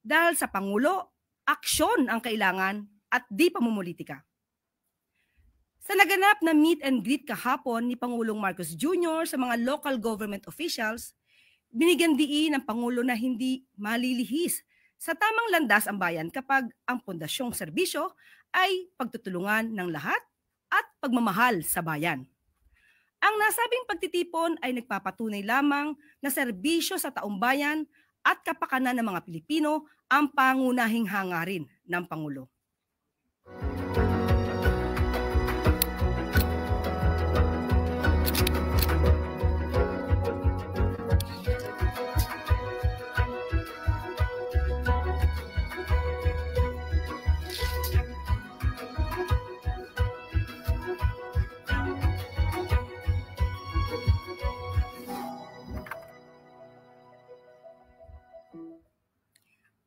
dahil sa Pangulo, aksyon ang kailangan at di pamumulitika. Sa naganap na meet and greet kahapon ni Pangulong Marcos Jr. sa mga local government officials, binigyan diin ng Pangulo na hindi malilihis sa tamang landas ang bayan kapag ang pondasyong serbisyo ay pagtutulungan ng lahat at pagmamahal sa bayan. Ang nasabing pagtitipon ay nagpapatunay lamang na serbisyo sa taong bayan at kapakanan ng mga Pilipino ang pangunahing hangarin ng Pangulo.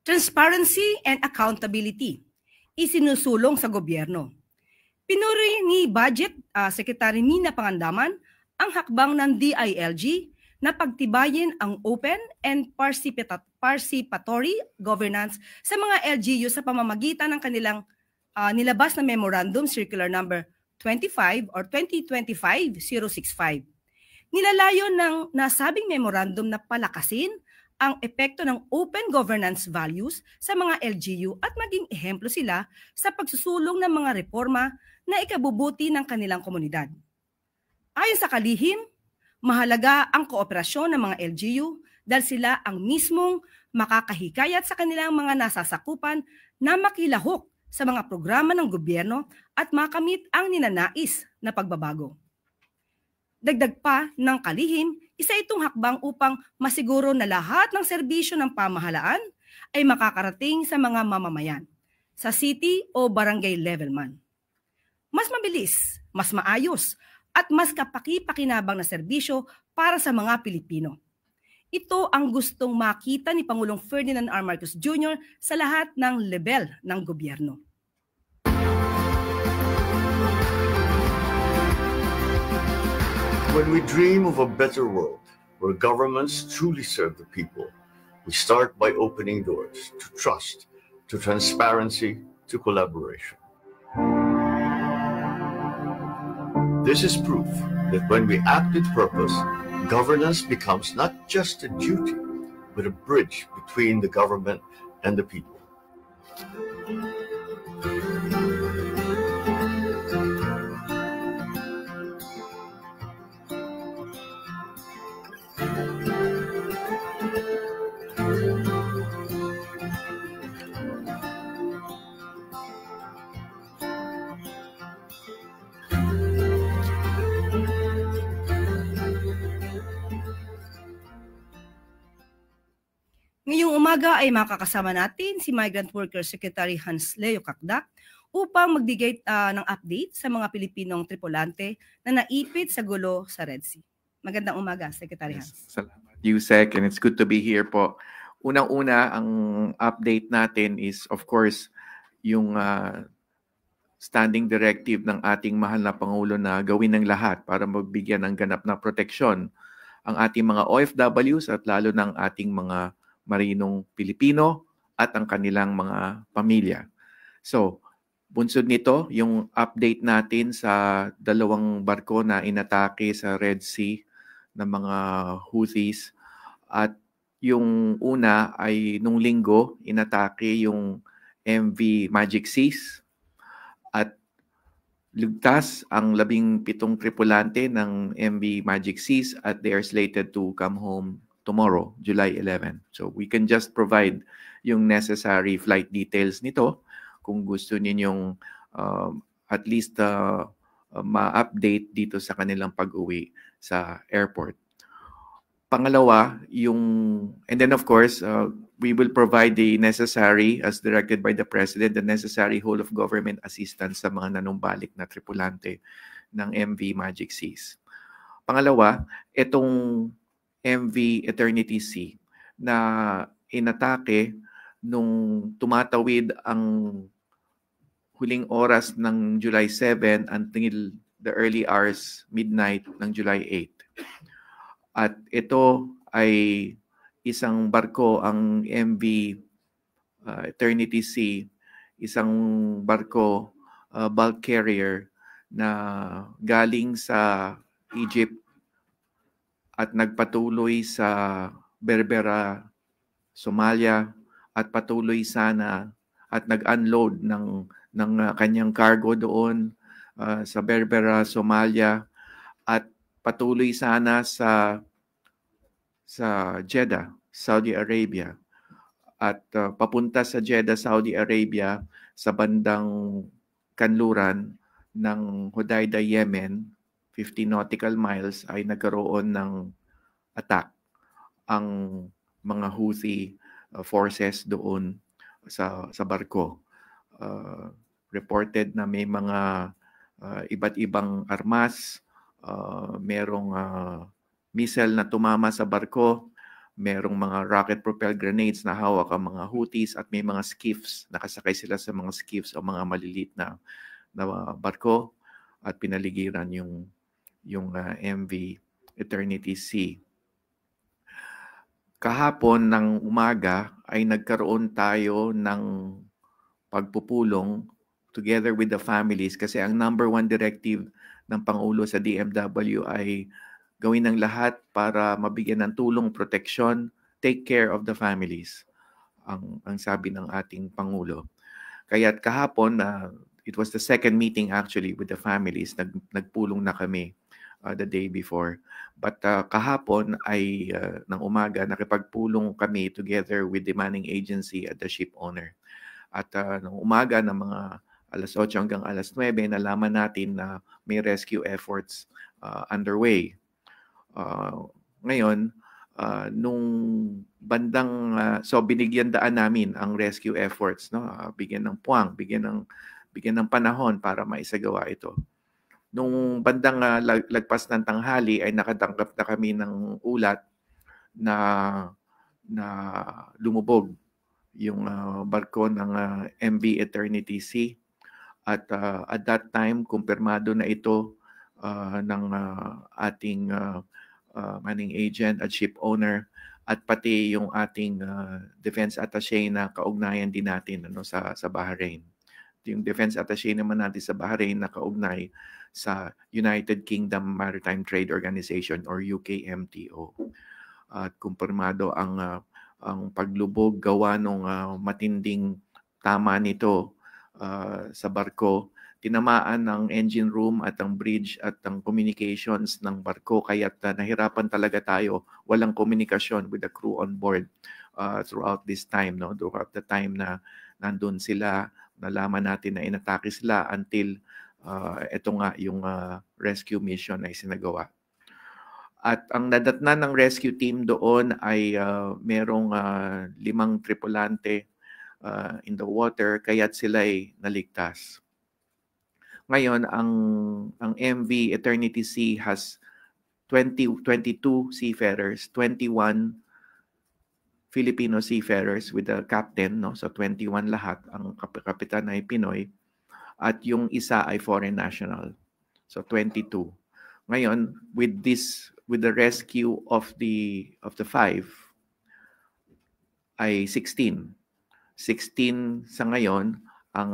Transparency and accountability isinusulong sa gobyerno. Pinuri ni Budget Secretary Nina Pangandaman ang hakbang ng DILG na pagtibayin ang open and participatory governance sa mga LGU sa pamamagitan ng kanilang nilabas na Memorandum Circular Number 25 or 2025-065. Nilalayon ng nasabing memorandum na palakasin ang epekto ng open governance values sa mga LGU at maging ehemplo sila sa pagsusulong ng mga reforma na ikabubuti ng kanilang komunidad. Ayon sa kalihim, mahalaga ang kooperasyon ng mga LGU dahil sila ang mismong makakahikayat sa kanilang mga nasasakupan na makilahok sa mga programa ng gobyerno at makamit ang ninanais na pagbabago. Dagdag pa ng kalihim, isa itong hakbang upang masiguro na lahat ng serbisyo ng pamahalaan ay makakarating sa mga mamamayan, sa city o barangay level man. Mas mabilis, mas maayos, at mas kapaki-pakinabang na serbisyo para sa mga Pilipino. Ito ang gustong makita ni Pangulong Ferdinand R. Marcos Jr. sa lahat ng level ng gobyerno. When we dream of a better world where governments truly serve the people, we start by opening doors to trust, to transparency, to collaboration. This is proof that when we act with purpose, governance becomes not just a duty, but a bridge between the government and the people. Ngayong umaga ay makakasama natin si Migrant Workers Secretary Hans Leo Cacdac upang magbigay ng update sa mga Pilipinong tripulante na naipit sa gulo sa Red Sea. Magandang umaga, Secretary Hans. Salamat, Yusek, and it's good to be here po. Unang-una, ang update natin is, of course, yung standing directive ng ating mahal na Pangulo na gawin ng lahat para magbigyan ng ganap na proteksyon ang ating mga OFWs at lalo ng ating mga marinong Pilipino at ang kanilang mga pamilya. So, bunsod nito, yung update natin sa dalawang barko na inatake sa Red Sea ng mga Houthis. At yung una ay nung linggo, inatake yung MV Magic Seas. At ligtas ang 17 tripulante ng MV Magic Seas at they are slated to come home tomorrow, July 11. So we can just provide yung necessary flight details nito kung gusto ninyong at least ma-update dito sa kanilang pag-uwi sa airport. Pangalawa, and then of course, we will provide the necessary, as directed by the President, the necessary whole of government assistance sa mga nanumbalik na tripulante ng MV Magic Seas. Pangalawa, itong MV Eternity Sea na inatake nung tumatawid ang huling oras ng July 7 until the early hours, midnight ng July 8. At ito ay isang barko, ang MV Eternity Sea, isang barko, bulk carrier na galing sa Egypt at nagpatuloy sa Berbera, Somalia, at patuloy sana at nag-unload ng kanyang cargo doon sa Berbera, Somalia, at patuloy sana sa Jeddah, Saudi Arabia. At papunta sa Jeddah, Saudi Arabia, sa bandang kanluran ng Hodeidah, Yemen, 50 nautical miles, ay nagkaroon ng attack ang mga Houthi forces doon sa barko. Reported na may mga iba't ibang armas, merong missile na tumama sa barko, merong mga rocket-propelled grenades na hawak ang mga Houthis, at may mga skiffs, nakasakay sila sa mga skiffs o mga maliliit na barko, at pinaligiran yung MV Eternity Sea. Kahapon ng umaga ay nagkaroon tayo ng pagpupulong together with the families, kasi ang number 1 directive ng Pangulo sa DMW ay gawin ng lahat para mabigyan ng tulong, proteksyon, take care of the families, ang sabi ng ating Pangulo. Kaya kahapon, it was the second meeting actually with the families, nagpulong na kami the day before. But kahapon ay ng umaga, nakipagpulong kami together with the manning agency at the ship owner. At ng umaga ng mga alas 8 hanggang alas 9, nalaman natin na may rescue efforts underway. Ngayon, nung bandang, so binigyan daan namin ang rescue efforts, no? Bigyan ng puwang, bigyan ng panahon para maisagawa ito. Nung bandang lagpas ng tanghali ay nakatanggap na kami ng ulat na lumubog yung barko ng MV Eternity Sea. At that time, kumpirmado na ito ng ating manning agent at ship owner, at pati yung ating defense attaché na kaugnayan din natin sa Bahrain. Yung defense attaché naman natin sa Bahrain na kaugnay sa United Kingdom Maritime Trade Organization or UKMTO. At kumpirmado ang paglubog gawa ng matinding tama nito sa barko. Tinamaan ang engine room at ang bridge at ang communications ng barko, kaya nahirapan talaga tayo. Walang komunikasyon with the crew on board throughout this time, no? Throughout the time na nandun sila, nalaman natin na inatake sila until ito nga yung rescue mission ay sinagawa. At ang nadatnan ng rescue team doon ay merong 5 tripulante in the water, kaya't sila ay naligtas. Ngayon, ang MV Eternity Sea has 22 seafarers, 21 Filipino seafarers with the captain, no? So 21 lahat, ang kapitan ay Pinoy, at yung isa ay foreign national. So 22. Ngayon, with the rescue of the 5 ay 16. 16 sa ngayon, ang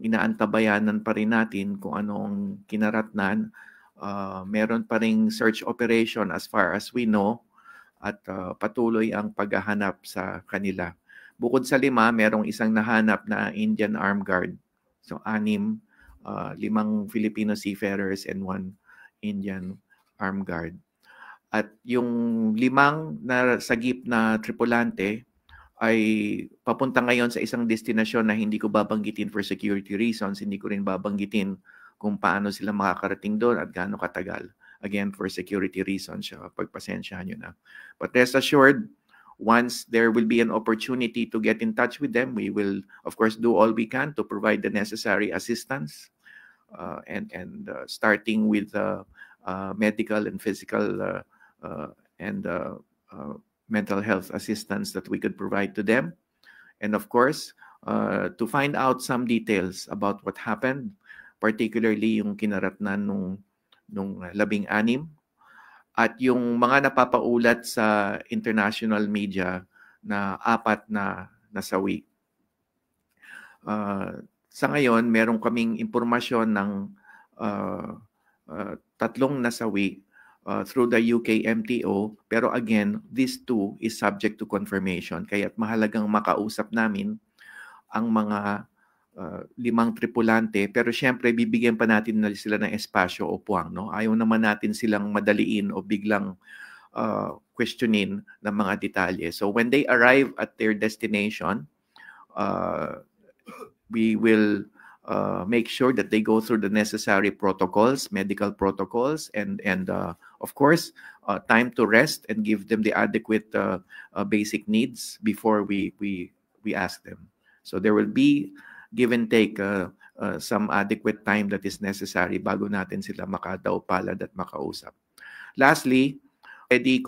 inaantabayanan pa rin natin kung anong kinaratnan. Meron pa ring search operation as far as we know, at patuloy ang paghahanap sa kanila. Bukod sa 5, merong isang nahanap na Indian Armed Guard. So 6, 5 Filipino seafarers and 1 Indian Armed Guard. At yung 5 na sagip na tripulante ay papunta ngayon sa isang destinasyon na hindi ko babanggitin for security reasons. Hindi ko rin babanggitin kung paano sila makakarating doon at gaano katagal. Again, for security reasons, pagpasensyahan nyo na. But rest assured, once there will be an opportunity to get in touch with them, we will, of course, do all we can to provide the necessary assistance, and starting with medical and physical and mental health assistance that we could provide to them. And of course, to find out some details about what happened, particularly yung kinaratnan nung 16, At yung mga napapaulat sa international media na 4 na nasawi. Sa ngayon, meron kaming impormasyon ng 3 nasawi through the UK MTO. Pero again, this too is subject to confirmation. Kaya't mahalagang makausap namin ang mga 5 tripulante, pero syempre bibigyan pa natin na sila ng espasyo o puwang, no? Ayaw naman natin silang madaliin o biglang questionin ng mga detalye. So when they arrive at their destination, we will make sure that they go through the necessary protocols, medical protocols, and of course, time to rest and give them the adequate basic needs before we ask them. So there will be give and take some adequate time that is necessary bago natin sila makadaw palad at makausap. Lastly, ready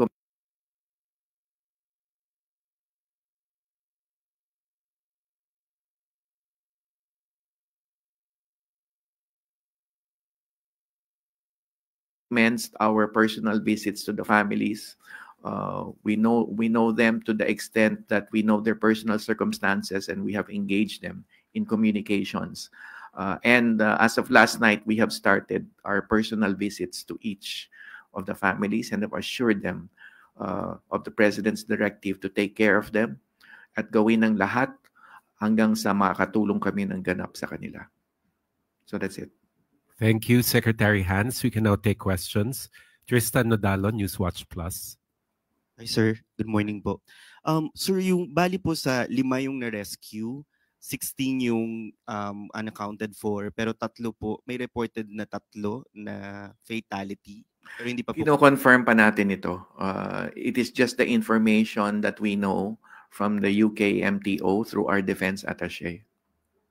commenced our personal visits to the families. We know them to the extent that we know their personal circumstances, and we have engaged them in communications. And as of last night, we have started our personal visits to each of the families and have assured them of the President's directive to take care of them at gawin ng lahat hanggang sa makakatulong kami ng ganap sa kanila. So that's it. Thank you, Secretary Hans. We can now take questions. Tristan Nodalo, Newswatch Plus. Hi, sir. Good morning po. Sir, yung bali po sa 5 yung na-rescue, 16 yung unaccounted for, pero 3 po, may reported na 3 na fatality. Pero hindi pa po. Kino-confirm pa natin ito. It is just the information that we know from the UK MTO through our defense attaché.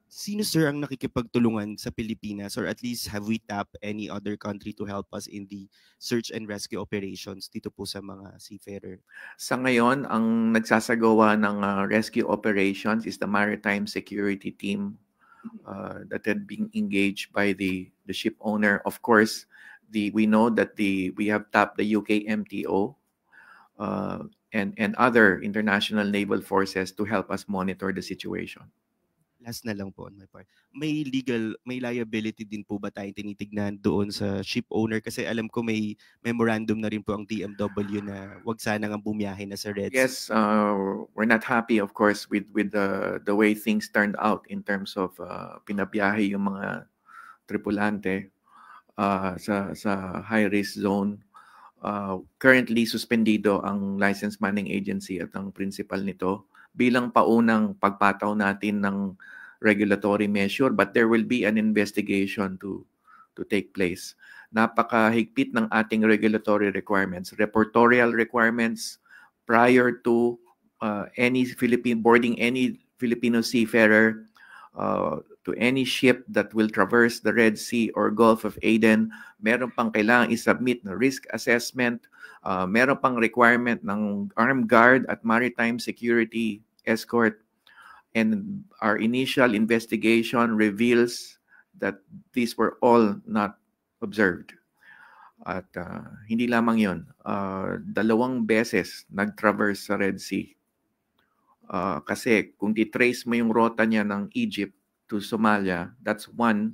Sino, sir, ang nakikipagtulungan sa Pilipinas, or at least have we tapped any other country to help us in the search and rescue operations dito po sa mga seafarer? Sa ngayon, ang nagsasagawa ng rescue operations is the Maritime Security Team that had been engaged by the ship owner. Of course, we know that we have tapped the UK MTO and other international naval forces to help us monitor the situation. Last na lang po on my part. May liability din po ba tayong tinitignan doon sa ship owner? Kasi alam ko may memorandum na rin po ang DMW na wag sana nga bumiyahe na sa Red Sea. Yes, we're not happy, of course, with the way things turned out in terms of pinabiyahe yung mga tripulante sa high-risk zone. Currently, suspendido ang Licensed Manning Agency at ang principal nito bilang paunang pagpataw natin ng regulatory measure, but there will be an investigation to take place. Napakahigpit ng ating regulatory requirements, reportorial requirements prior to boarding any Filipino seafarer to any ship that will traverse the Red Sea or Gulf of Aden. Meron pang kailangan i-submit na risk assessment, meron pang requirement ng armed guard at maritime security escort. And our initial investigation reveals that these were all not observed. At hindi lamang yun, 2 beses nag-traverse sa Red Sea. Kasi kung titrace mo yung rota niya ng Egypt to Somalia, that's one,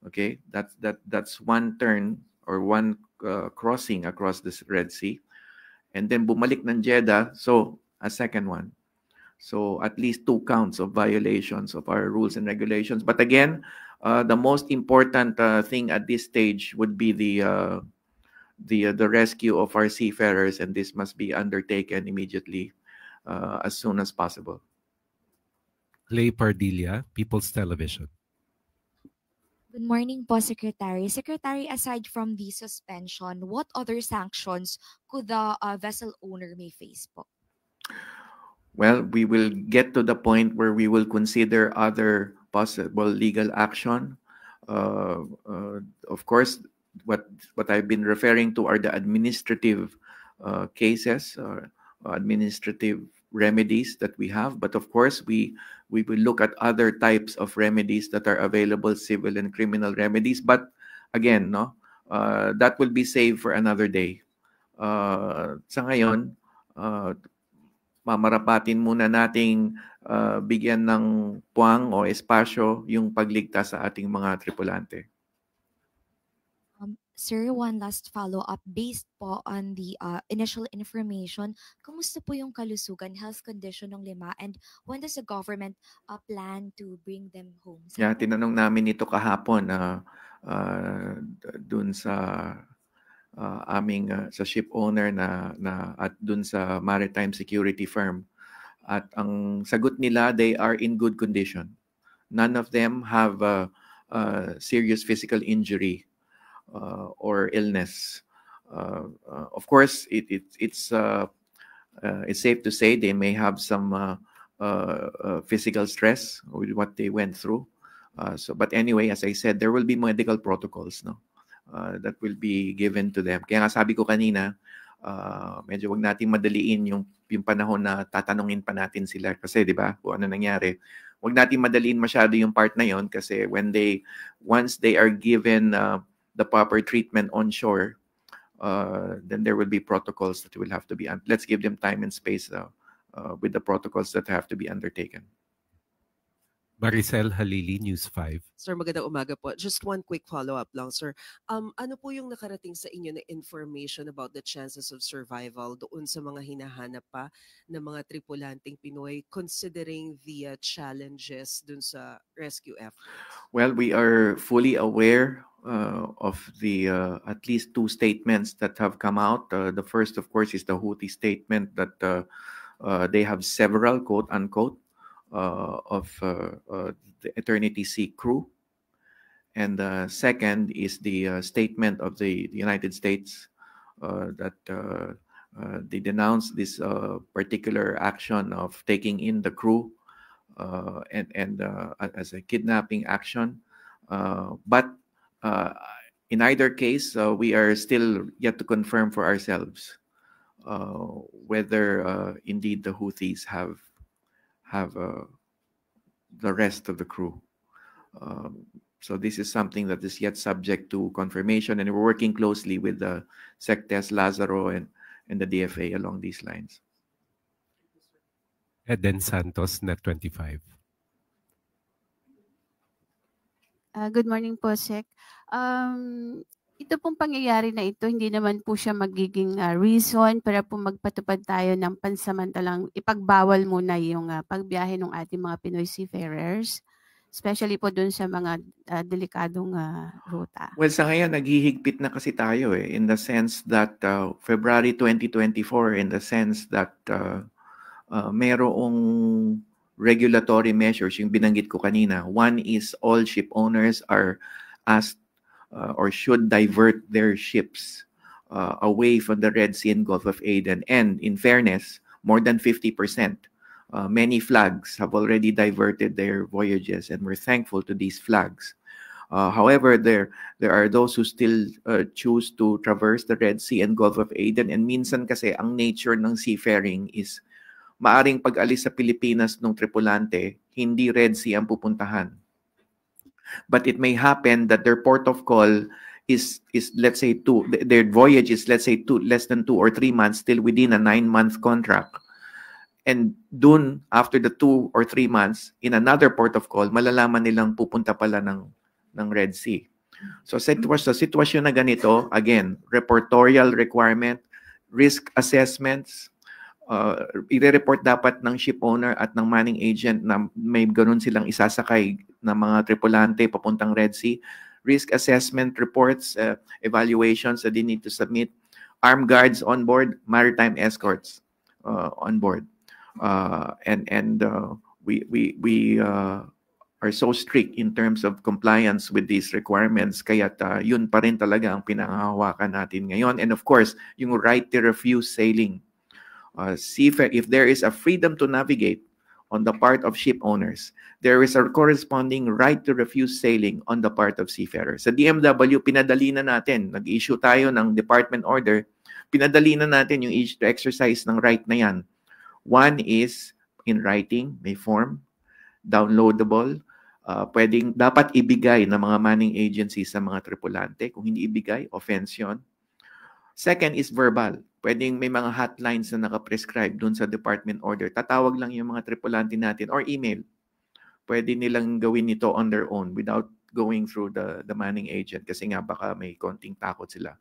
okay? That's one turn or one crossing across the Red Sea. And then bumalik ng Jeddah, so a second one. So at least 2 counts of violations of our rules and regulations. But again, the most important thing at this stage would be the rescue of our seafarers, and this must be undertaken immediately, as soon as possible. Lay Pardilla, People's Television. Good morning po, Secretary. Secretary, aside from the suspension, what other sanctions could the vessel owner may face po? Well, we will get to the point where we will consider other possible legal action. Of course, what I've been referring to are the administrative cases, administrative remedies that we have. But of course, we will look at other types of remedies that are available, civil and criminal remedies. But again, that will be saved for another day. Sa ngayon, mamarapatin muna nating bigyan ng puwang o espasyo yung pagligtas sa ating mga tripulante. Sir, one last follow-up. Based po on the initial information, kumusta po yung kalusugan, health condition ng 5, and when does the government plan to bring them home? Yeah, tinanong namin ito kahapon dun sa aming sa ship owner na at dun sa maritime security firm. At ang sagot nila, they are in good condition. None of them have serious physical injury or illness. Of course, it's safe to say they may have some physical stress with what they went through. But anyway, as I said, there will be medical protocols, no, that will be given to them. Kaya nga sabi ko kanina, medyo wag natin madaliin yung panahon na tatanungin pa natin sila kasi 'di ba kung ano nangyari. Wag natin madaliin masyado yung part na yon kasi once they are given the proper treatment on shore, then there will be protocols that will have to be. Let's give them time and space with the protocols that have to be undertaken. Maricel Halili, News 5. Sir, magandang umaga po. Just one quick follow-up lang, sir. Ano po yung nakarating sa inyo na information about the chances of survival doon sa mga hinahanap pa ng mga tripulanteng Pinoy considering the challenges dun sa rescue efforts? Well, we are fully aware of the at least 2 statements that have come out. The first, of course, is the Houthi statement that they have several, quote unquote, of the Eternity Sea crew. And second is the statement of the United States that they denounced this particular action of taking in the crew and as a kidnapping action. But in either case, we are still yet to confirm for ourselves whether indeed the Houthis have the rest of the crew. So this is something that is yet subject to confirmation, and we're working closely with the SecTes, Lazaro, and the DFA along these lines. Eden Santos, Net 25. Good morning po, Sec. Ito pong pangyayari na ito, hindi naman po siya magiging reason para po magpatupad tayo ng pansamantalang ipagbawal muna yung pagbiyahe ng ating mga Pinoy seafarers, especially po dun sa mga delikadong ruta. Well, sa ngayon, naghihigpit na kasi tayo in the sense that February 2024, in the sense that merong regulatory measures, yung binanggit ko kanina. One is all ship owners are asked or should divert their ships away from the Red Sea and Gulf of Aden. And in fairness, more than 50%. Many flags have already diverted their voyages, and we're thankful to these flags. However, there are those who still choose to traverse the Red Sea and Gulf of Aden. And minsan kasi ang nature ng seafaring is maaring pag-alis sa Pilipinas ng tripulante, hindi Red Sea ang pupuntahan. But it may happen that their port of call is let's say their voyage is let's say less than 2 or 3 months, still within a 9-month contract. And dun, after the 2 or 3 months, in another port of call, malalaman nilang pupunta pala ng Red Sea. So sa sitwasyon na ganito, again, reportorial requirement, risk assessments, i-report dapat ng ship owner at ng manning agent na may ganun silang isasakay na mga tripulante papuntang Red Sea. Risk assessment reports, evaluations that they need to submit, armed guards on board, maritime escorts on board. We are so strict in terms of compliance with these requirements, kaya yun pa rin talaga ang pinangahawakan natin ngayon. And of course, yung right to refuse sailing. If there is a freedom to navigate on the part of ship owners, there is a corresponding right to refuse sailing on the part of seafarers. Sa DMW, pinadali na natin. Nag-issue tayo ng department order. Pinadali na natin yung exercise ng right na yan. One is in writing, may form, downloadable, dapat ibigay ng mga manning agencies sa mga tripulante. Kung hindi ibigay, offense yun. Second is verbal. Pwedeng may mga hotlines na nakaprescribe dun sa department order. Tatawag lang yung mga tripulante natin or email. Pwede nilang gawin ito on their own without going through the manning agent kasi nga baka may konting takot sila.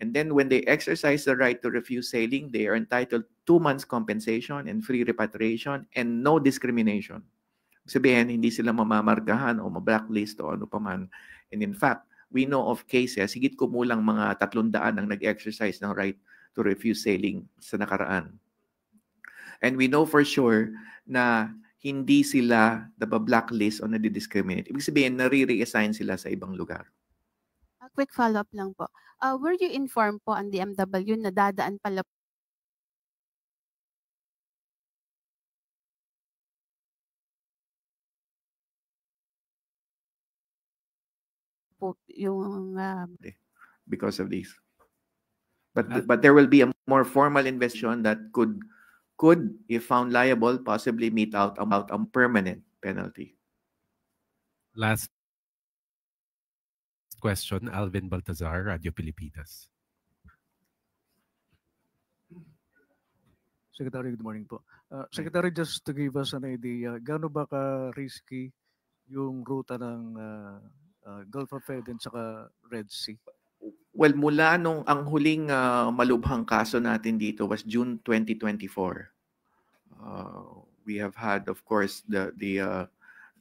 And then when they exercise the right to refuse sailing, they are entitled 2 months compensation and free repatriation and no discrimination. Sabihin, hindi sila mamamarkahan o ma-blacklist o ano paman. And in fact, we know of cases, higit kumulang mga 300 ang nag-exercise ng right to refuse sailing sa nakaraan. And we know for sure na hindi sila naba-blacklist o nadi-discriminate. Ibig sabihin, nare-reassign sila sa ibang lugar. A quick follow-up lang po. Were you informed po ang DMW na dadaan pala po yung because of this. But there will be a more formal investigation that could, if found liable, possibly mete out a permanent penalty. Last question, Alvin Baltazar, Radio Pilipinas. Secretary, good morning po. Secretary, just to give us an idea, gaano ba ka-risky yung ruta ng Gulf of Aden saka Red Sea? Well, mula nung ang huling malubhang kaso natin dito was June 2024. We have had, of course, the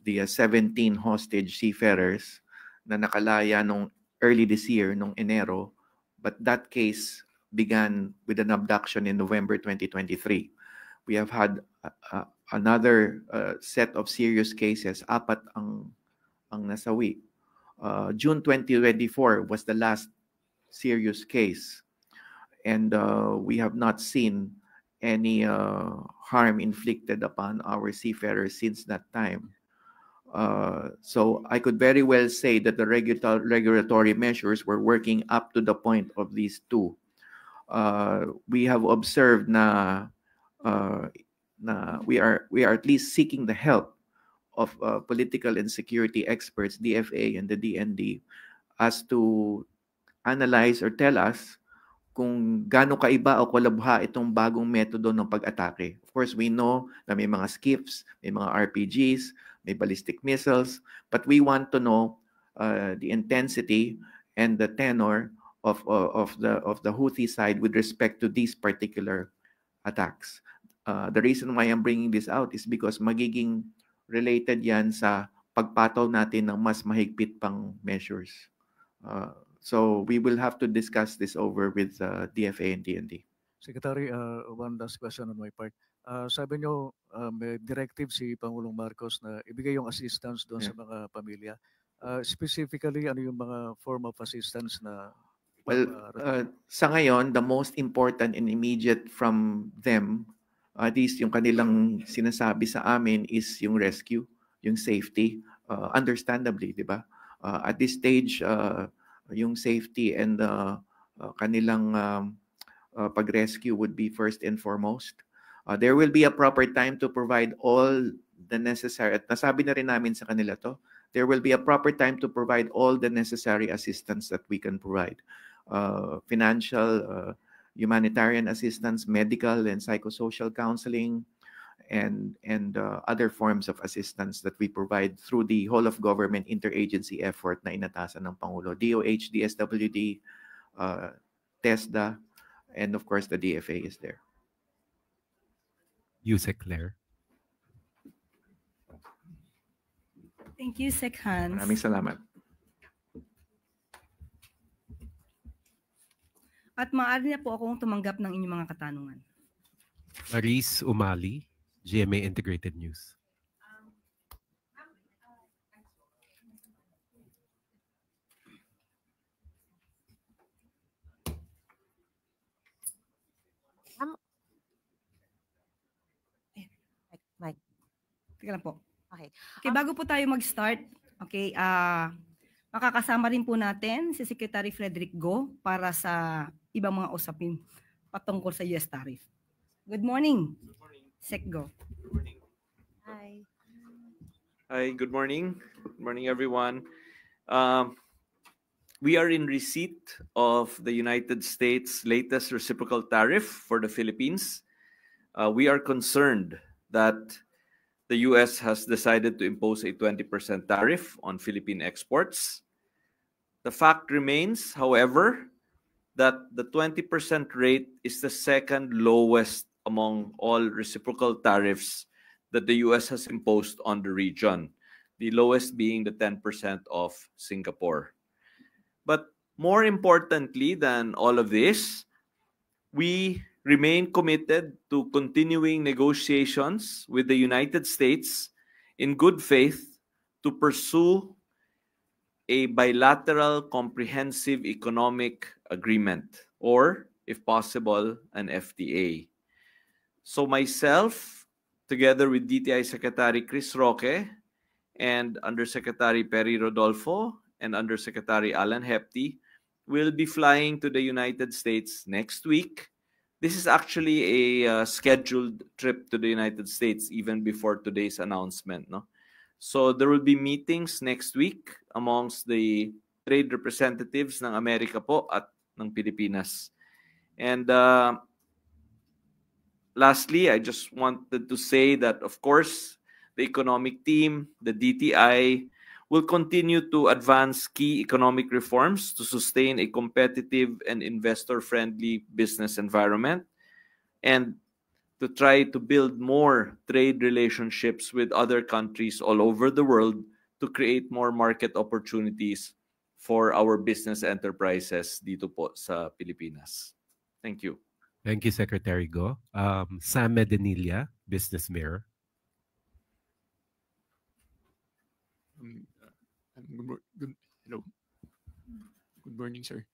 17 hostage seafarers na nakalaya nung early this year, nung Enero, but that case began with an abduction in November 2023. We have had another set of serious cases, 4 ang nasawi. June 2024 was the last serious case, and we have not seen any harm inflicted upon our seafarers since that time. So I could very well say that the regulatory measures were working up to the point of these two. We have observed na we are at least seeking the help of political and security experts, DFA and the DND, as to analyze or tell us kung gaano kaiba o kalabha itong bagong metodo ng pag-atake. Of course, we know na may mga skiffs, may mga RPGs, may ballistic missiles, but we want to know the intensity and the tenor of the Houthi side with respect to these particular attacks. The reason why I'm bringing this out is because magiging related yan sa pagpataw natin ng mas mahigpit pang measures. So we will have to discuss this over with DFA and DND. Secretary, one last question on my part. Sabi nyo, may directive si Pangulong Marcos na ibigay yung assistance doon sa mga pamilya. Specifically, ano yung mga form of assistance na... Well, sa ngayon, the most important and immediate from them, at least yung kanilang sinasabi sa amin, is yung rescue, yung safety. Understandably, di ba? At this stage, yung safety and kanilang pag-rescue would be first and foremost. There will be a proper time to provide all the necessary, at nasabi na rin namin sa kanila to, there will be a proper time to provide all the necessary assistance that we can provide. Financial, humanitarian assistance, medical and psychosocial counseling, and other forms of assistance that we provide through the whole of government interagency effort na inatasan ng Pangulo. DOH, DSWD, TESDA, and of course the DFA is there. Yusek Claire. Thank you, Sec Hans. Maraming salamat. At maaari na po akong tumanggap ng inyong mga katanungan. Maris Umali, GMA Integrated News. Mike. Teka lang po. Okay. Okay, bago po tayo mag-start, okay, makakasama rin po natin si Secretary Frederick Go para sa ibang mga usapin patungkol sa US tariff. Good morning. Good morning. Sec Go. Good morning. Hi. Hi, good morning. Good morning, everyone. we are in receipt of the United States' latest reciprocal tariff for the Philippines. We are concerned that the U.S. has decided to impose a 20% tariff on Philippine exports. The fact remains, however, that the 20% rate is the second lowest among all reciprocal tariffs that the U.S. has imposed on the region, the lowest being the 10% of Singapore. But more importantly than all of this, we remain committed to continuing negotiations with the United States in good faith to pursue a bilateral comprehensive economic agreement, or, if possible, an FTA. So myself, together with DTI Secretary Chris Roque and Undersecretary Perry Rodolfo and Undersecretary Alan Hepty, will be flying to the United States next week. This is actually a scheduled trip to the United States even before today's announcement, no? So there will be meetings next week amongst the trade representatives ng Amerika po at ng Pilipinas. And lastly, I just wanted to say that, of course, the economic team, the DTI, will continue to advance key economic reforms to sustain a competitive and investor-friendly business environment, and to try to build more trade relationships with other countries all over the world to create more market opportunities for our business enterprises dito po sa Pilipinas. Thank you. Thank you, Secretary Go. Sam Medinilla, Business Mirror. Hello. Good morning, sir.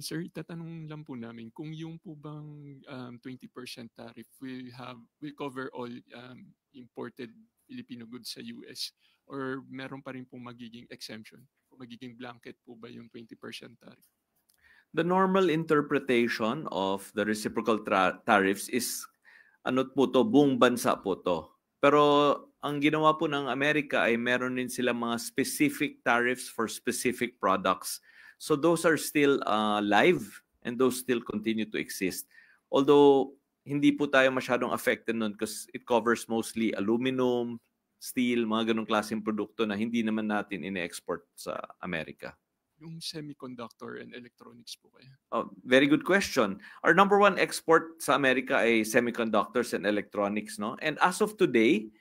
Sir, tatanong lang po namin kung yung po bang 20% tariff will cover all imported Filipino goods sa US, or meron pa rin pong magiging exemption? Magiging blanket po ba yung 20% tariff? The normal interpretation of the reciprocal tariffs is ano po to, buong bansa po to. Pero ang ginawa po ng Amerika ay meron din sila mga specific tariffs for specific products. So those are still live and those still continue to exist. Although hindi po tayo masyadong affected nun because it covers mostly aluminum, steel, mga ganong klaseng produkto na hindi naman natin ine-export sa Amerika. Yung semiconductor and electronics po kaya? Oh, very good question. Our number one export sa Amerika ay semiconductors and electronics, no? And as of today,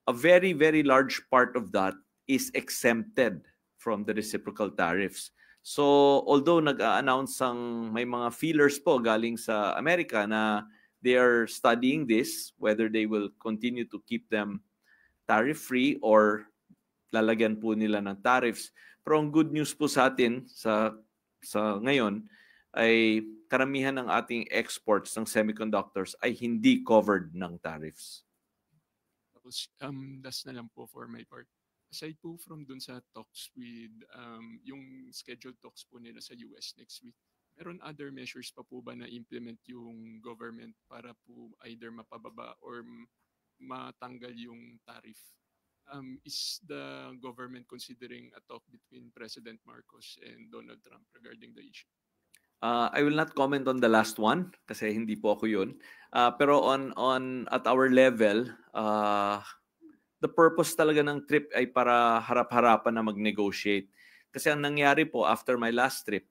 a very, very large part of that is exempted from the reciprocal tariffs. So, although nag-a-announce ang may mga feelers po galing sa Amerika na they are studying this, whether they will continue to keep them tariff-free or lalagyan po nila ng tariffs. Pero ang good news po sa atin sa ngayon ay karamihan ng ating exports ng semiconductors ay hindi covered ng tariffs. Tapos, last na lang po for my part. Aside po from dun sa talks with yung scheduled talks po nila sa US next week, meron other measures pa po ba na implement yung government para po either mapababa or matanggal yung tariff? Is the government considering a talk between President Marcos and Donald Trump regarding the issue? I will not comment on the last one kasi hindi po ako yun. Pero on at our level, the purpose talaga ng trip ay para harap-harapan na mag-negotiate. Kasi ang nangyari po after my last trip,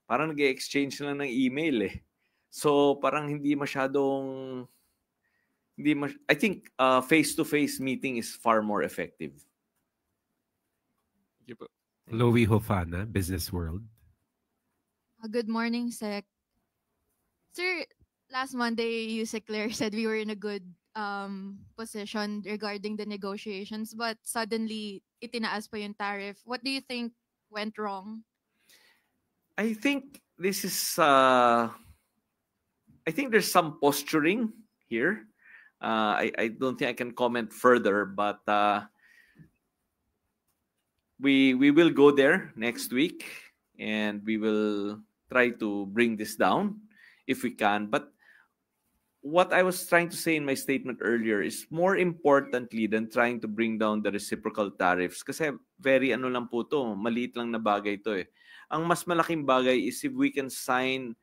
parang nag-exchange lang ng email eh. So parang I think face-to-face meeting is far more effective. Thank you po. Louie Hofana, Business World. Good morning, Sec. Sir, last Monday, Yusek Claire said we were in a good position regarding the negotiations, but suddenly itinaas pa yung tariff. What do you think went wrong? I think this is I think there's some posturing here. I don't think I can comment further, but we will go there next week and we will try to bring this down if we can. But what I was trying to say in my statement earlier is more importantly than trying to bring down the reciprocal tariffs, kasi very lang po to, maliit lang na bagay to eh. Ang mas malaking bagay is if we can sign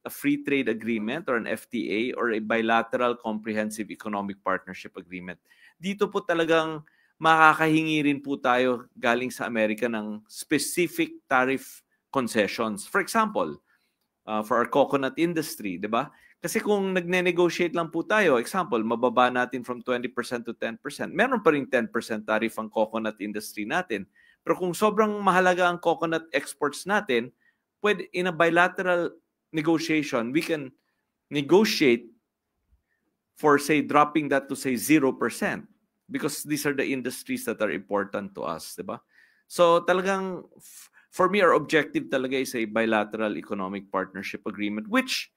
a free trade agreement or an FTA or a bilateral comprehensive economic partnership agreement. Dito po talagang makakahingi rin po tayo galing sa Amerika ng specific tariff concessions. For example, for our coconut industry, di ba? Kasi kung nagne-negotiate lang po tayo, example, mababa natin from 20% to 10%, meron pa rin 10% tariff ang coconut industry natin. Pero kung sobrang mahalaga ang coconut exports natin, pwede, in a bilateral negotiation, we can negotiate for, say, dropping that to, say, 0%. Because these are the industries that are important to us, di ba? So talagang, for me, our objective talaga is a bilateral economic partnership agreement, which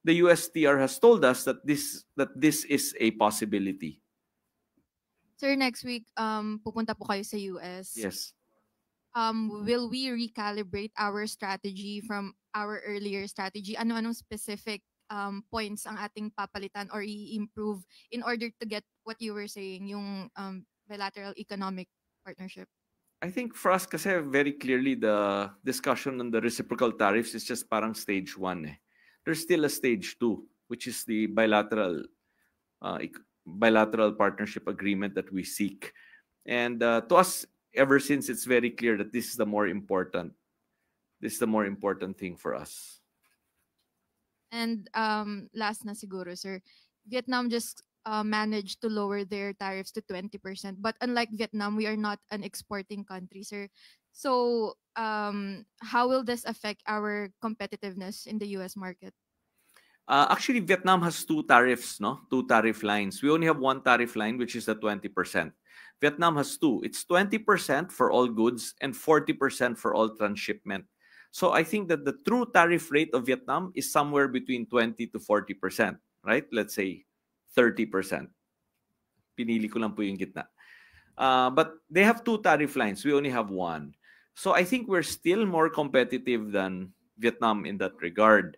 the USTR has told us that this is a possibility. Sir, next week, pupunta po kayo sa US. Yes. Will we recalibrate our strategy from our earlier strategy? Ano-anong specific points ang ating papalitan or i-improve in order to get what you were saying, yung bilateral economic partnership? I think for us kasi very clearly the discussion on the reciprocal tariffs is just parang stage 1 eh. There's still a stage 2, which is the bilateral partnership agreement that we seek. And to us, ever since, it's very clear that this is the more important thing for us. And last na siguro, sir, Vietnam just managed to lower their tariffs to 20%. But unlike Vietnam, we are not an exporting country, sir. So how will this affect our competitiveness in the US market? Actually, Vietnam has two tariffs, no? Two tariff lines. We only have one tariff line, which is the 20%. Vietnam has two. It's 20% for all goods and 40% for all transshipment. So I think that the true tariff rate of Vietnam is somewhere between 20 to 40%, right? Let's say 30%. Pinili ko lang po yung gitna. But they have two tariff lines. We only have one. So I think we're still more competitive than Vietnam in that regard.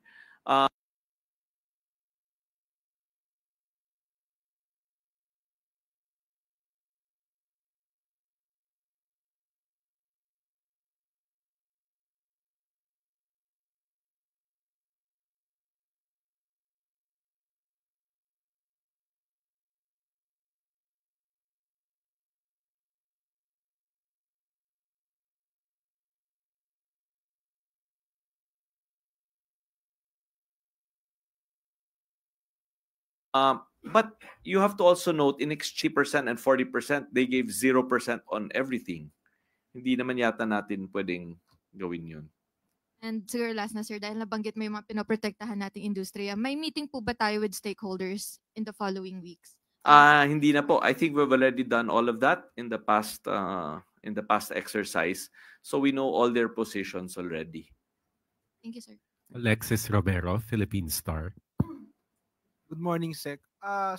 But you have to also note, in 60% and 40%, they gave 0% on everything. Hindi naman yata natin pwedeng gawin yun. And sir, last na sir, dahil nabanggit mo yung mga pinoprotektahan nating industriya, may meeting po ba tayo with stakeholders in the following weeks? Hindi na po. I think we've already done all of that in the past exercise. So we know all their positions already. Thank you, sir. Alexis Romero, Philippine Star. Good morning, Sec.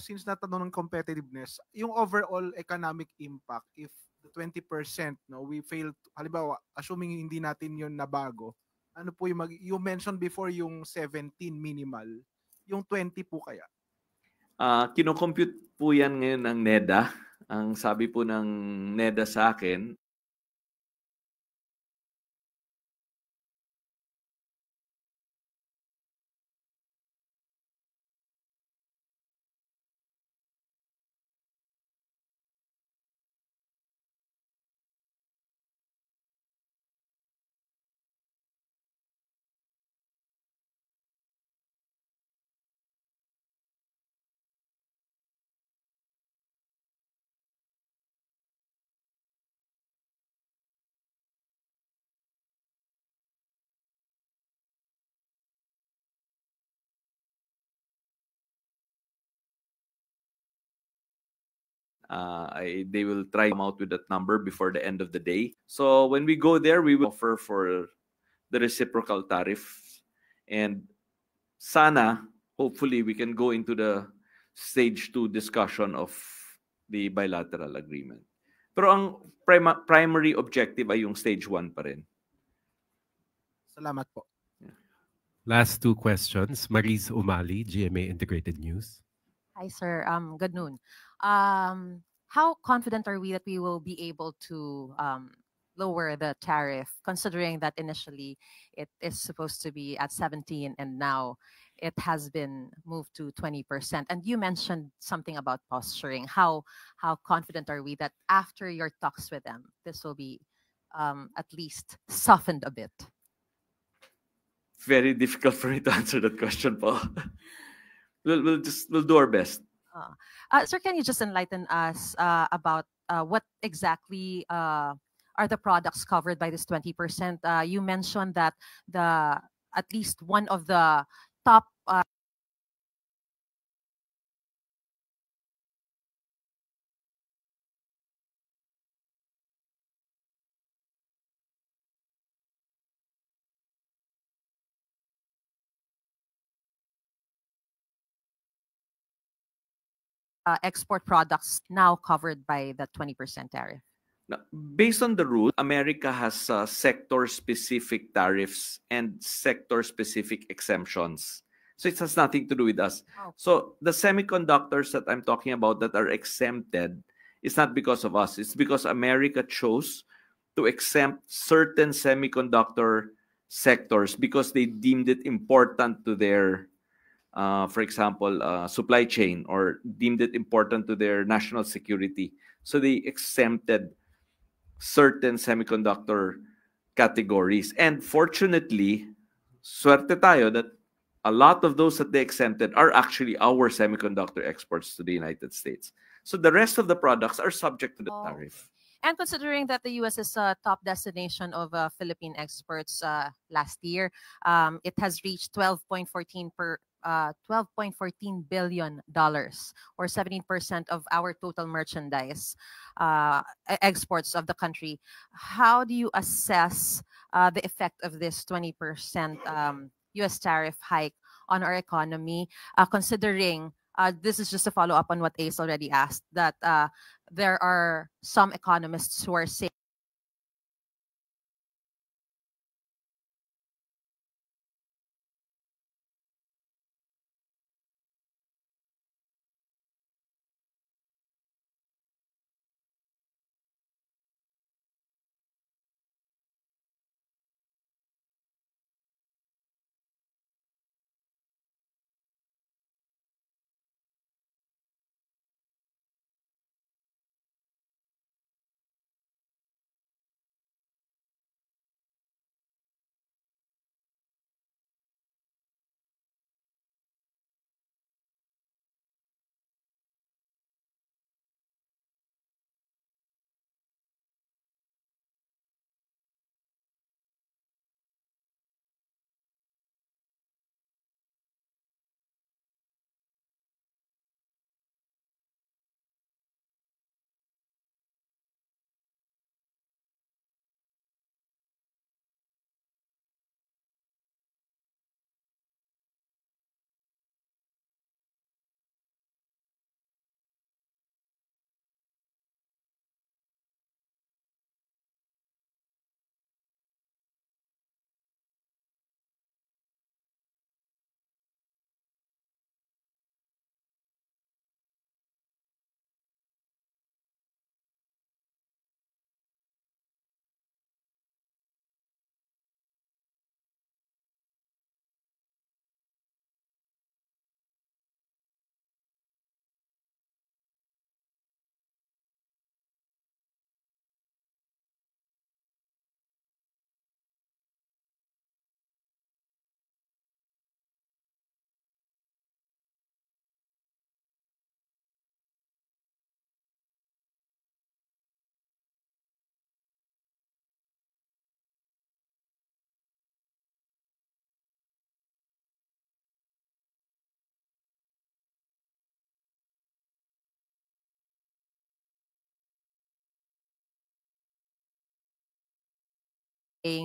Since natanong ng competitiveness, yung overall economic impact, if the 20%, no, we failed, halimbawa, assuming hindi natin yun nabago, ano po yung you mentioned before yung 17 minimal, yung 20 po kaya? Kino-compute po yan ngayon ng NEDA. Ang sabi po ng NEDA sa akin, they will try to come out with that number before the end of the day. So when we go there, we will offer for the reciprocal tariff. And sana, hopefully, we can go into the stage 2 discussion of the bilateral agreement. Pero ang primary objective ay yung stage 1 pa rin. Salamat po. Last two questions. Maris Umali, GMA Integrated News. Hi, sir. Good noon. How confident are we that we will be able to lower the tariff, considering that initially it is supposed to be at 17 and now it has been moved to 20%. And you mentioned something about posturing. How confident are we that after your talks with them, this will be at least softened a bit? Very difficult for me to answer that question, Paul. We'll do our best. Sir, can you just enlighten us about what exactly are the products covered by this 20%? You mentioned that at least one of the top export products now covered by the 20% tariff. Now, based on the rule, America has sector-specific tariffs and sector-specific exemptions. So it has nothing to do with us. Oh. So the semiconductors that I'm talking about that are exempted is not because of us. It's because America chose to exempt certain semiconductor sectors because they deemed it important to their, for example, supply chain, or deemed it important to their national security. So they exempted certain semiconductor categories. And fortunately, suerte tayo that a lot of those that they exempted are actually our semiconductor exports to the United States. So the rest of the products are subject to the tariff. And considering that the U.S. is a top destination of Philippine exports last year, it has reached $12.14 billion, or 17% of our total merchandise exports of the country. How do you assess the effect of this 20% U.S. tariff hike on our economy, considering this is just a follow-up on what Ace already asked, that there are some economists who are saying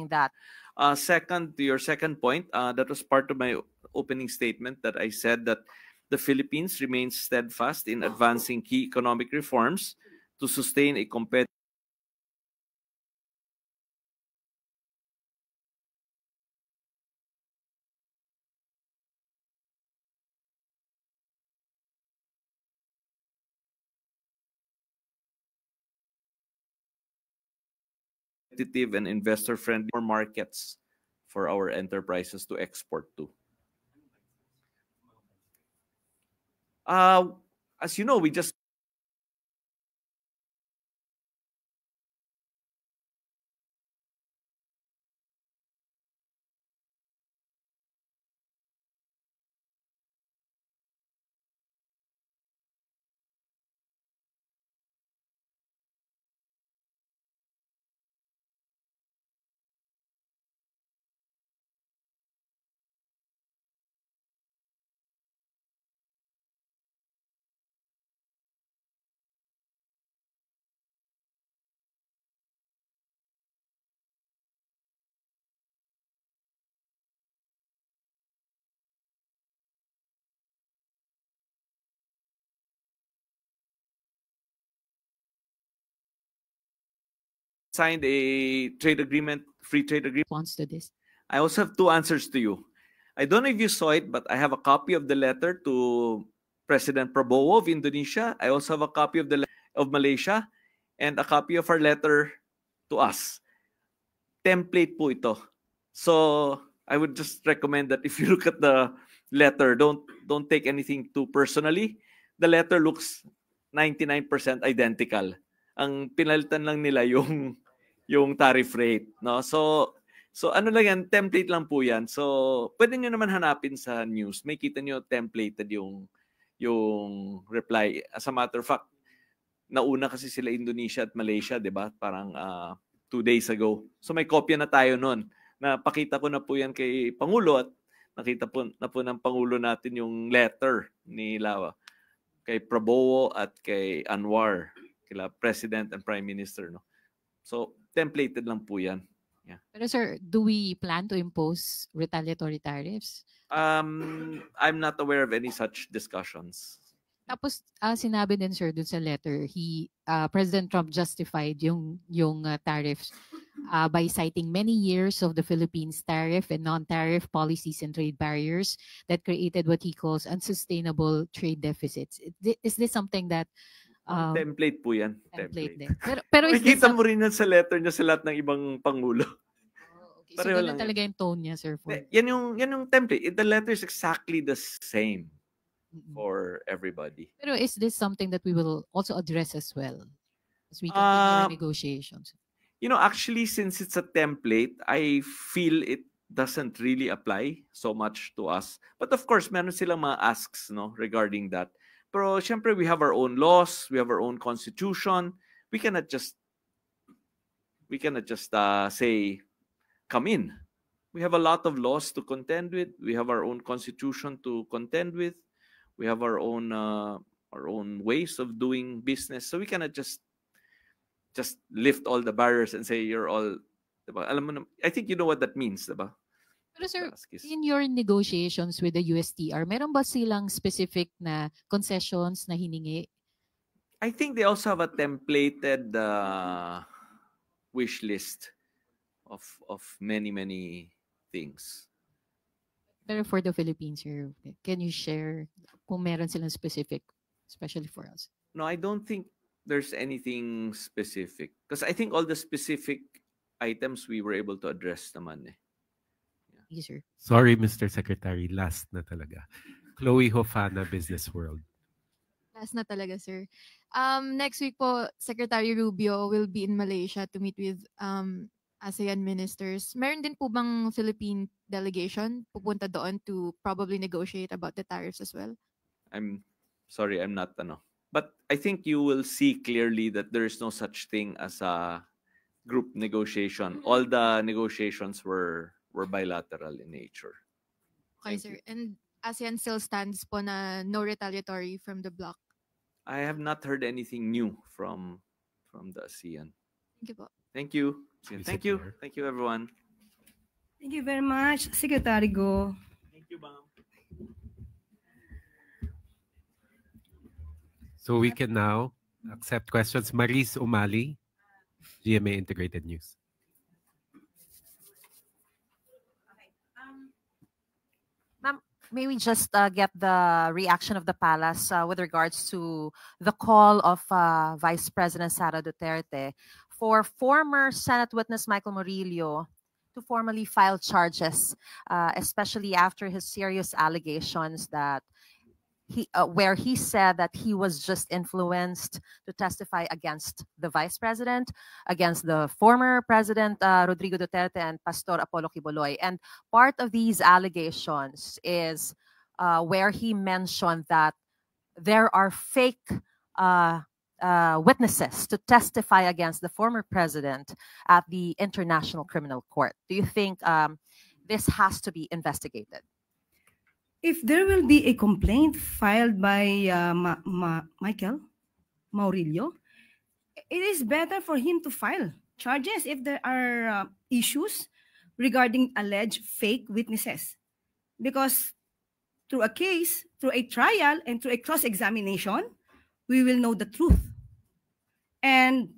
that. Second, to your second point, that was part of my opening statement, that I said that the Philippines remains steadfast in advancing key economic reforms to sustain a competitive competitive and investor-friendly markets for our enterprises to export to. As you know, we just signed a trade agreement, free trade agreement. Response to this. I also have two answers to you. I don't know if you saw it, but I have a copy of the letter to President Prabowo of Indonesia. I also have a copy of the of Malaysia and a copy of our letter to us. Template po ito. So I would just recommend that if you look at the letter, don't take anything too personally. The letter looks 99% identical. Ang pinalitan lang nila yung tariff rate, no? So ano lang yan, template lang po yan. So pwede nyo naman hanapin sa news. May kita nyo templated yung reply. As a matter of fact, nauna kasi sila Indonesia at Malaysia, 'di ba? Parang 2 days ago. So may kopya na tayo noon. Napakita ko na po yan kay Pangulo at nakita po na po ng Pangulo natin yung letter ni Lawa kay Prabowo at kay Anwar, kila President and Prime Minister, no? So templated lang po yan. Yeah. Pero sir, do we plan to impose retaliatory tariffs? I'm not aware of any such discussions. Tapos sinabi din sir dun sa letter, President Trump justified yung tariffs by citing many years of the Philippines tariff and non-tariff policies and trade barriers that created what he calls unsustainable trade deficits. Is this something that template po yan. Template din. Pero makikita mo rin yan sa letter niya sa lahat ng ibang pangulo. Okay, so ganun talaga yung tone niya, sir. Yan yung template. The letter is exactly the same for everybody. Pero is this something that we will also address as well as we continue our negotiations? You know, actually, since it's a template, I feel it doesn't really apply so much to us. But of course, meron silang mga asks, no, regarding that. Pero syempre, we have our own laws, we have our own constitution. We cannot just say, come in. We have a lot of laws to contend with. We have our own constitution to contend with. We have our own ways of doing business. So we cannot just lift all the barriers and say you're all, diba? Alam mo na, I think you know what that means, diba? Pero sir, in your negotiations with the USTR, meron ba silang specific na concessions na hiningi? I think they also have a templated wish list of many things. Pero for the Philippines here, can you share kung meron silang specific, especially for us? No, I don't think there's anything specific. Because I think all the specific items we were able to address naman eh. Yes, sir. Sorry, Mr. Secretary. Last na talaga. Chloe Hofana, Business World. Last na talaga, sir. Next week po, Secretary Rubio will be in Malaysia to meet with ASEAN ministers. Meron din po bang Philippine delegation pupunta doon to probably negotiate about the tariffs as well? I'm sorry, I'm not But I think you will see clearly that there is no such thing as a group negotiation. All the negotiations were bilateral in nature. Okay, sir. And ASEAN still stands po na no retaliatory from the bloc? I have not heard anything new from the ASEAN. Thank you po. Thank you. Thank you. Thank you, everyone. Thank you very much, Secretary Go. Thank you, ma'am. So we can now accept questions. Maris Umali, GMA Integrated News. Ma'am, may we just get the reaction of the palace with regards to the call of Vice President Sara Duterte for former Senate witness Michael Murillo to formally file charges, especially after his serious allegations that where he said that he was just influenced to testify against the vice president, against the former president Rodrigo Duterte and Pastor Apollo Quiboloy. And part of these allegations is where he mentioned that there are fake witnesses to testify against the former president at the International Criminal Court. Do you think this has to be investigated? If there will be a complaint filed by Michael Murillo, it is better for him to file charges if there are issues regarding alleged fake witnesses. Because through a case, through a trial, and through a cross-examination, we will know the truth. And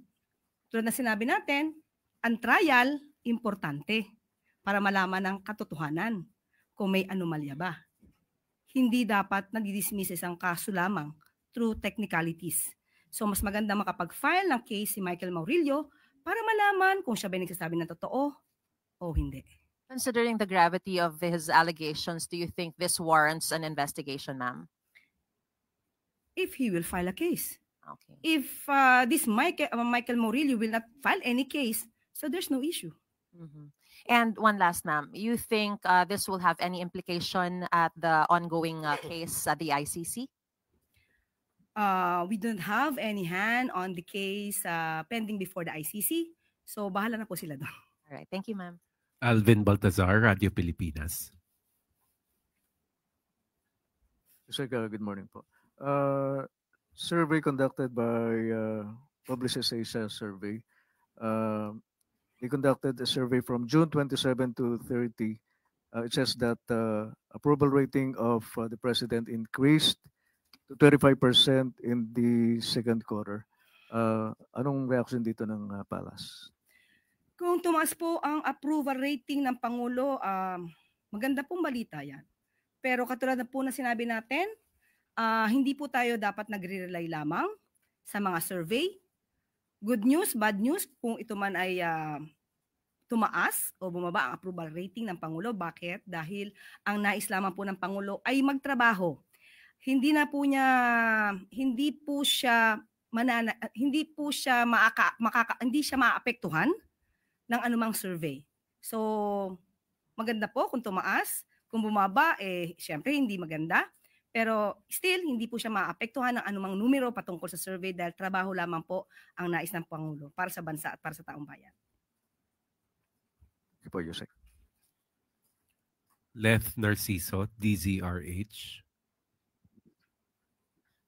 tulad na sinabi natin, ang trial, importante para malaman ang katotohanan kung may anomalya ba. Hindi dapat nadidismiss isang kaso lamang through technicalities. So mas maganda makapag-file ng case si Michael Murillo para malaman kung siya ba nagsasabi ng totoo o hindi. Considering the gravity of his allegations, do you think this warrants an investigation, ma'am? If he will file a case. Okay. If this Michael Murillo will not file any case, so there's no issue. Mm-hmm. And one last, ma'am, you think this will have any implication at the ongoing case at the ICC? We don't have any hand on the case pending before the ICC. So bahala na po sila doon. All right. Thank you, ma'am. Alvin Baltazar, Radio Pilipinas. Good morning po. Survey conducted by Publicis Asia Survey. They conducted a survey from June 27 to 30. It says that approval rating of the president increased to 35% in the second quarter. Anong reaction dito ng Palas? Kung tumaas po ang approval rating ng Pangulo, maganda pong balita yan. Pero katulad na po na sinabi natin, hindi po tayo dapat nagre-rely lamang sa mga survey. Good news, bad news, kung ito man ay tumaas o bumaba ang approval rating ng Pangulo. Bakit? Dahil ang nais lamang po ng Pangulo ay magtrabaho. Hindi siya maapektuhan ng anumang survey. So, maganda po kung tumaas. Kung bumaba, syempre hindi maganda. Pero still, hindi po siya maapektuhan ng anumang numero patungkol sa survey dahil trabaho lamang po ang nais ng Pangulo para sa bansa at para sa taong bayan. Thank you po, Yusek. Leth Narciso, DZRH.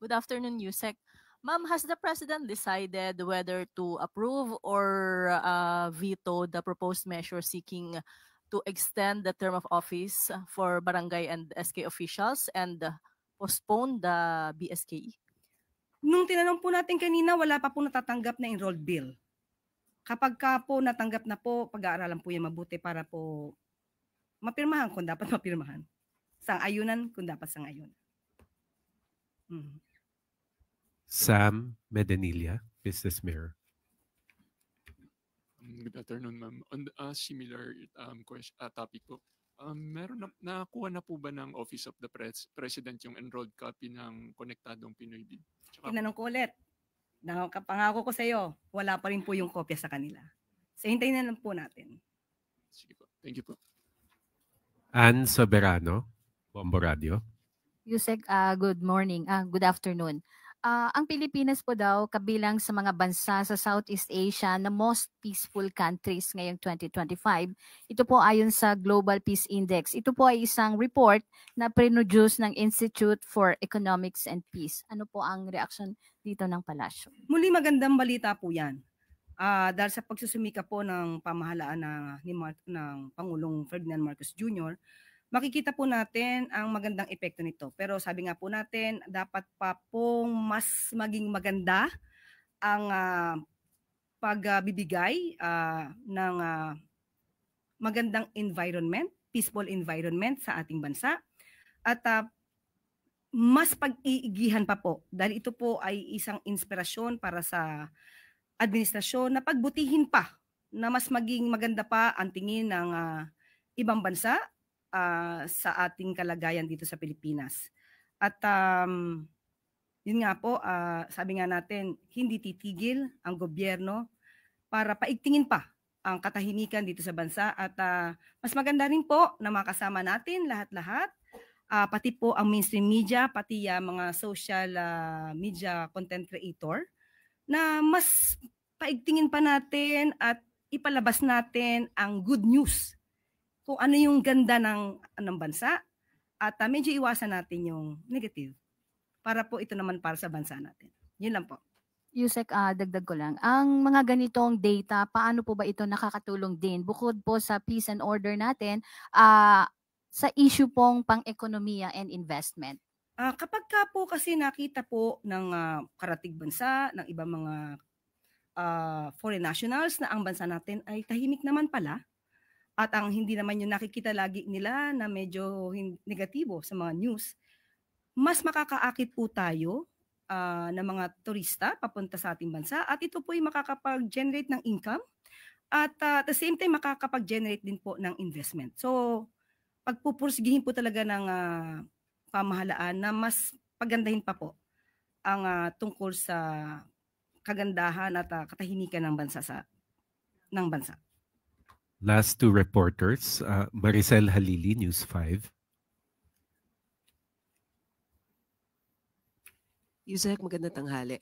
Good afternoon, Yusek. Ma'am, has the President decided whether to approve or veto the proposed measure seeking to extend the term of office for barangay and SK officials and postpone the BSKE? Nung tinanong po natin kanina, wala pa po natatanggap na enrolled bill. Kapag ka po natanggap na po, pag-aaralan po yan mabuti para po mapirmahan kung dapat mapirmahan. Sang-ayunan kung dapat sang-ayunan. Sam Medenilla, Business Mirror. Good afternoon, ma'am. On a similar topic po, nakuha na po ba ng Office of the President yung enrolled copy ng Konektadong Pinoy Bid? Tinanong ko ulit. Pangako ko sa iyo, wala pa rin po yung kopya sa kanila. So hintayin na lang po natin. Sige po. Thank you po. Ann Soberano, Bombo Radio. Yusek, good morning. Good afternoon. Ang Pilipinas po daw kabilang sa mga bansa sa Southeast Asia na most peaceful countries ngayong 2025. Ito po ayon sa Global Peace Index. Ito po ay isang report na produce ng Institute for Economics and Peace. Ano po ang reaction dito ng Palasyo? Muli magandang balita po yan. Dahil sa pagsusumika po ng pamahalaan ng Pangulong Ferdinand Marcos Jr., makikita po natin ang magandang epekto nito. Pero sabi nga po natin, dapat pa pong mas maging maganda ang pagbibigay ng magandang environment, peaceful environment sa ating bansa. At mas pag-iigihan pa po dahil ito po ay isang inspirasyon para sa administrasyon na pagbutihin pa na mas maging maganda pa ang tingin ng ibang bansa sa ating kalagayan dito sa Pilipinas. At yun nga po, sabi nga natin, hindi titigil ang gobyerno para paigtingin pa ang katahimikan dito sa bansa at mas maganda rin po na makasama natin lahat-lahat, pati po ang mainstream media, pati mga social media content creator na mas paigtingin pa natin at ipalabas natin ang good news kung ano yung ganda ng bansa at medyo iwasan natin yung negative para po ito naman para sa bansa natin. Yun lang po. Yusek, dagdag ko lang. Ang mga ganitong data, paano po ba ito nakakatulong din bukod po sa peace and order natin sa issue pong pang-ekonomiya and investment? Kapag ka po kasi nakita po ng karatig bansa, ng ibang mga foreign nationals na ang bansa natin ay tahimik naman pala at ang hindi naman yung nakikita lagi nila na medyo negatibo sa mga news, mas makakaakit po tayo ng mga turista papunta sa ating bansa at ito po ay makakapag-generate ng income at at the same time makakapag-generate din po ng investment. So pagpupursigihin po talaga ng pamahalaan na mas pagandahin pa po ang tungkol sa kagandahan at katahimikan ng bansa Last two reporters, Maricel Halili, News 5. Yusek, magandang tanghali.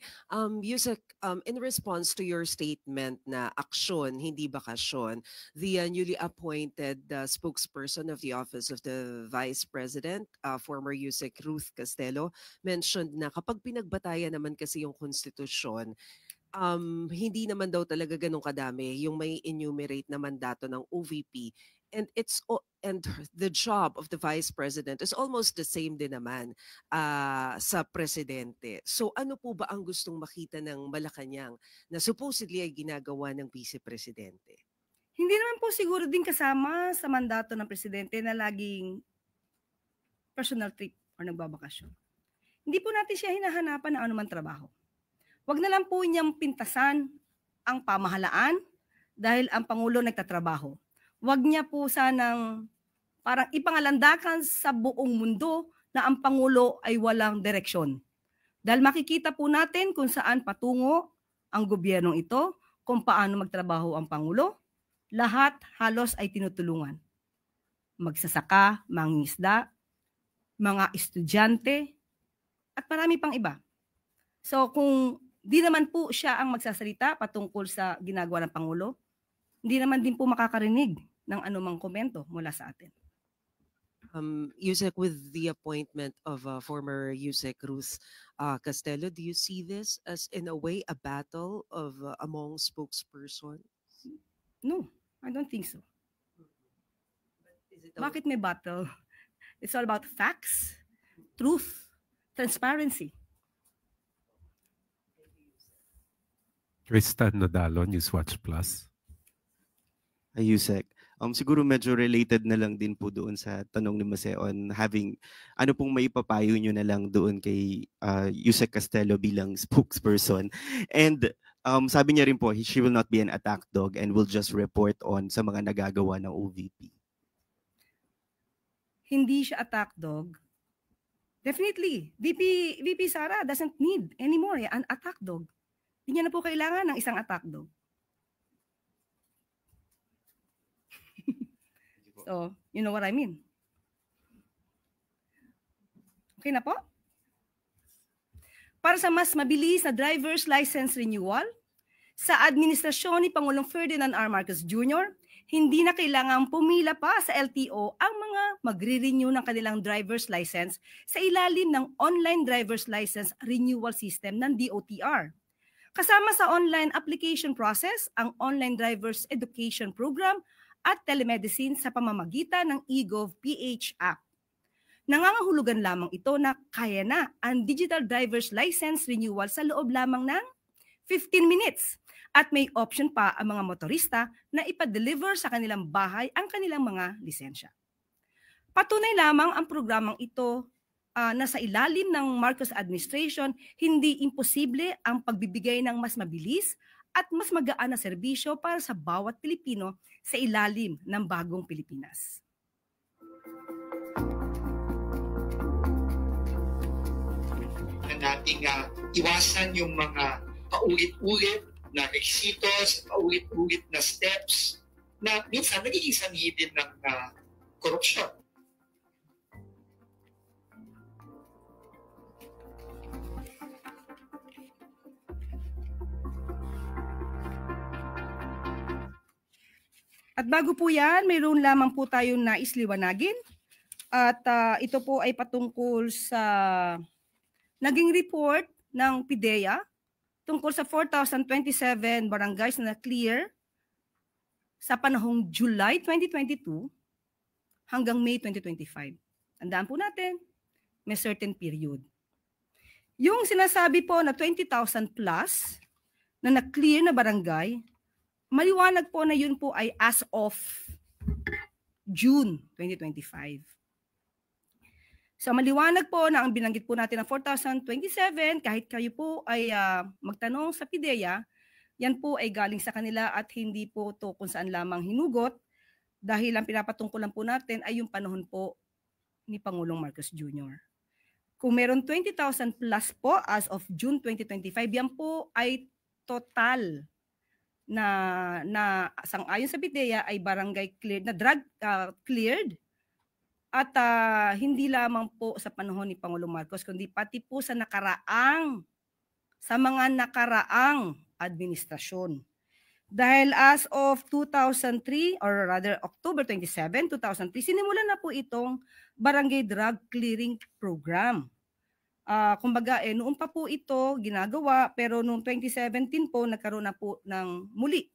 Yusek, in response to your statement na aksyon, hindi bakasyon, the newly appointed spokesperson of the Office of the Vice President, former Yusek Ruth Castelo, mentioned na kapag pinagbatayan naman kasi yung konstitusyon, hindi naman daw talaga ganun kadami yung may enumerate na mandato ng OVP. And the job of the Vice President is almost the same din naman sa Presidente. So ano po ba ang gustong makita ng Malacanang na supposedly ay ginagawa ng Vice Presidente? Hindi naman po siguro din kasama sa mandato ng Presidente na laging personal trip or nagbabakasyon. Hindi po natin siya hinahanapan ng anumang trabaho. Huwag na lang po niyang pintasan ang pamahalaan dahil ang Pangulo nagtatrabaho. Huwag niya po sanang parang ipangalandakan sa buong mundo na ang Pangulo ay walang direksyon. Dahil makikita po natin kung saan patungo ang gobyernong ito, kung paano magtrabaho ang Pangulo, lahat halos ay tinutulungan. Magsasaka, mangingisda, mga estudyante, at marami pang iba. So kung di naman po siya ang magsasalita patungkol sa ginagawa ng Pangulo, hindi naman din po makakarinig ng anumang komento mula sa atin. Yusek, with the appointment of former Yusek Ruth Castelo, do you see this as in a way a battle of among spokespersons? No, I don't think so. Bakit may battle? It's all about facts, truth, transparency. Tristan Nodalo, Newswatch Plus. Yusek. Siguro medyo related na lang din po doon sa tanong ni Mase on having, ano pong may papayo nyo na lang doon kay Yusek Castelo bilang spokesperson. And sabi niya rin po, she will not be an attack dog and will just report on sa mga nagagawa ng OVP. Hindi siya attack dog. Definitely, VP Sara doesn't need anymore an attack dog. Hindi niya na po kailangan ng isang attack dog. So, you know what I mean? Okay na po? Para sa mas mabilis na driver's license renewal, sa administrasyon ni Pangulong Ferdinand R. Marcos Jr., hindi na kailangang pumila pa sa LTO ang mga magre-renew ng kanilang driver's license sa ilalim ng online driver's license renewal system ng DOTR. Kasama sa online application process ang online driver's education program at telemedicine sa pamamagitan ng eGov.ph app. Nangangahulugan lamang ito na kaya na ang digital driver's license renewal sa loob lamang ng 15 minutes at may option pa ang mga motorista na ipa-deliver sa kanilang bahay ang kanilang mga lisensya. Patunay lamang ang programang ito na sa ilalim ng Marcos administration, hindi imposible ang pagbibigay ng mas mabilis at mas magaan na serbisyo para sa bawat Pilipino sa ilalim ng bagong Pilipinas. Nating iwasan yung mga paulit-ulit na requisitos, paulit-ulit na steps na minsan nagiging sanhi din ng korupsyon. At bago po yan, mayroon lamang po tayong nais liwanagin. At ito po ay patungkol sa naging report ng PIDEA tungkol sa 4,027 barangays na clear sa panahong July 2022 hanggang May 2025. Tandaan po natin, may certain period. Yung sinasabi po na 20,000 plus na na-clear na barangay, maliwanag po na yun po ay as of June 2025. So maliwanag po na ang binanggit po natin ng 4,027, kahit kayo po ay magtanong sa PIDEA, yan po ay galing sa kanila at hindi po to kung saan lamang hinugot dahil ang pinapatungkulan po natin ay yung panahon po ni Pangulong Marcos Jr. Kung meron 20,000 plus po as of June 2025, yan po ay total na sang-ayon sa PIDEA ay barangay cleared, na drug cleared. At hindi lamang po sa panahon ni Pangulong Marcos, kundi pati po sa mga nakaraang administrasyon. Dahil as of 2003, or rather October 27, 2003, sinimulan na po itong Barangay Drug Clearing Program. Kumbaga, noon pa po ito ginagawa, pero noong 2017 po, nagkaroon na po ng muli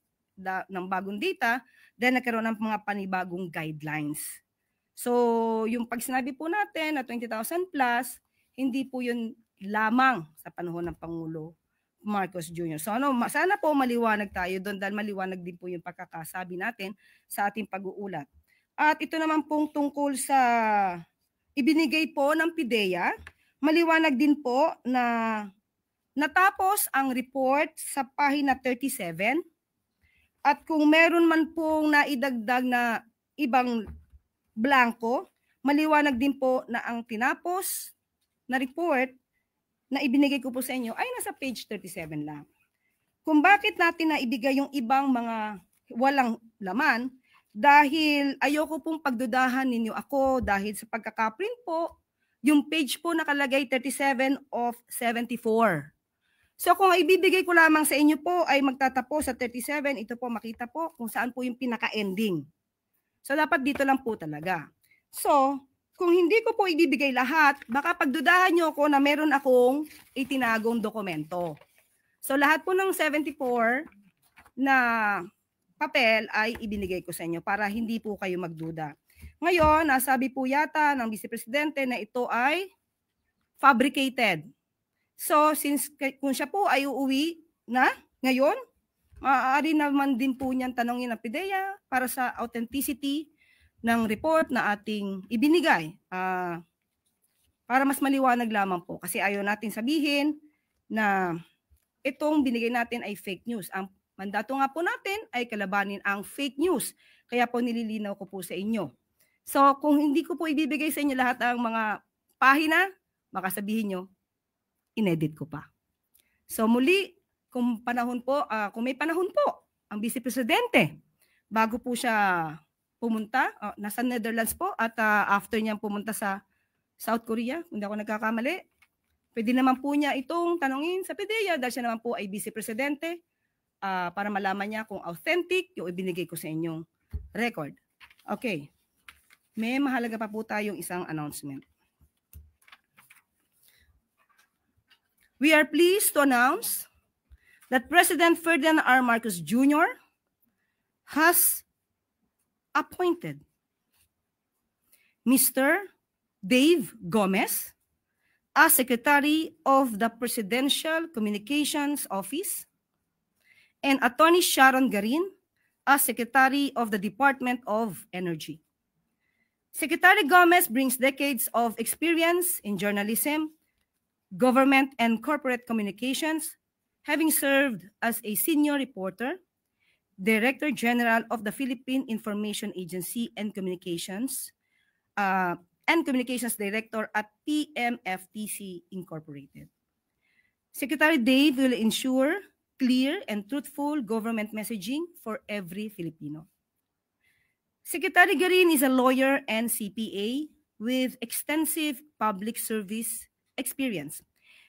ng bagong data, then nagkaroon ng mga panibagong guidelines. So, yung pag sinabi po natin na 20,000 plus, hindi po yun lamang sa panahon ng Pangulo Marcos Jr. So, sana po maliwanag tayo doon dahil maliwanag din po yung pagkakasabi natin sa ating pag-uulat. At ito naman pong tungkol sa ibinigay po ng PIDEA, maliwanag din po na natapos ang report sa pahina 37 at kung meron man pong naidagdag na ibang blanco, maliwanag din po na ang tinapos na report na ibinigay ko po sa inyo ay nasa page 37 lang. Kung bakit natin na ibigay yung ibang mga walang laman, dahil ayoko pong pagdudahan ninyo ako dahil sa pagkakaprint po, yung page po nakalagay 37 of 74. So kung ibibigay ko lamang sa inyo po ay magtatapos sa 37, ito po makita po kung saan po yung pinaka-ending. So, dapat dito lang po talaga. So, kung hindi ko po ibibigay lahat, baka pagdudahan nyo ako na meron akong itinagong dokumento. So, lahat po ng 74 na papel ay ibinigay ko sa inyo para hindi po kayo magduda. Ngayon, nasabi po yata ng Vice Presidente na ito ay fabricated. So, since kung siya po ay uuwi na ngayon, maaari naman din po niyan tanongin ng PIDEA para sa authenticity ng report na ating ibinigay. Para mas maliwanag lamang po. Kasi ayaw natin sabihin na itong binigay natin ay fake news. Ang mandato nga po natin ay kalabanin ang fake news. Kaya po nililinaw ko po sa inyo. So kung hindi ko po ibibigay sa inyo lahat ang mga pahina, baka sabihin nyo, inedit ko pa. So muli, kung may panahon po ang Vice Presidente bago po siya pumunta, nasa Netherlands po at after niya pumunta sa South Korea, kung hindi ako nagkakamali, pwede naman po niya itong tanongin sa PIDEA dahil siya naman po ay Vice Presidente para malaman niya kung authentic yung ibinigay ko sa inyong record. Okay. May mahalaga pa po tayong isang announcement. We are pleased to announce that President Ferdinand R. Marcos Jr. has appointed Mr. Dave Gomez as Secretary of the Presidential Communications Office and Attorney Sharon Garin as Secretary of the Department of Energy. Secretary Gomez brings decades of experience in journalism, government and corporate communications, having served as a senior reporter, Director General of the Philippine Information Agency and Communications Director at PMFTC Incorporated. Secretary Dave will ensure clear and truthful government messaging for every Filipino. Secretary Garin is a lawyer and CPA with extensive public service experience,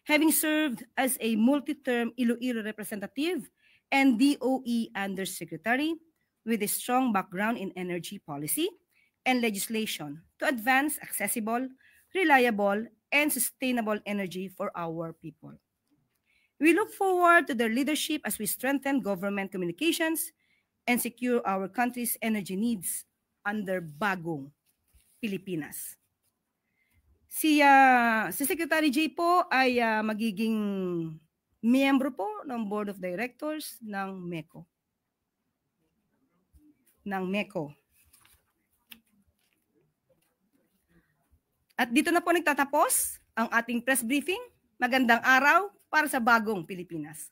having served as a multi-term Iloilo representative and DOE Undersecretary with a strong background in energy policy and legislation to advance accessible, reliable, and sustainable energy for our people. We look forward to their leadership as we strengthen government communications and secure our country's energy needs under bagong Pilipinas. Si Secretary J po ay magiging miyembro po ng Board of Directors ng MECO. At dito na po nagtatapos ang ating press briefing. Magandang araw para sa bagong Pilipinas.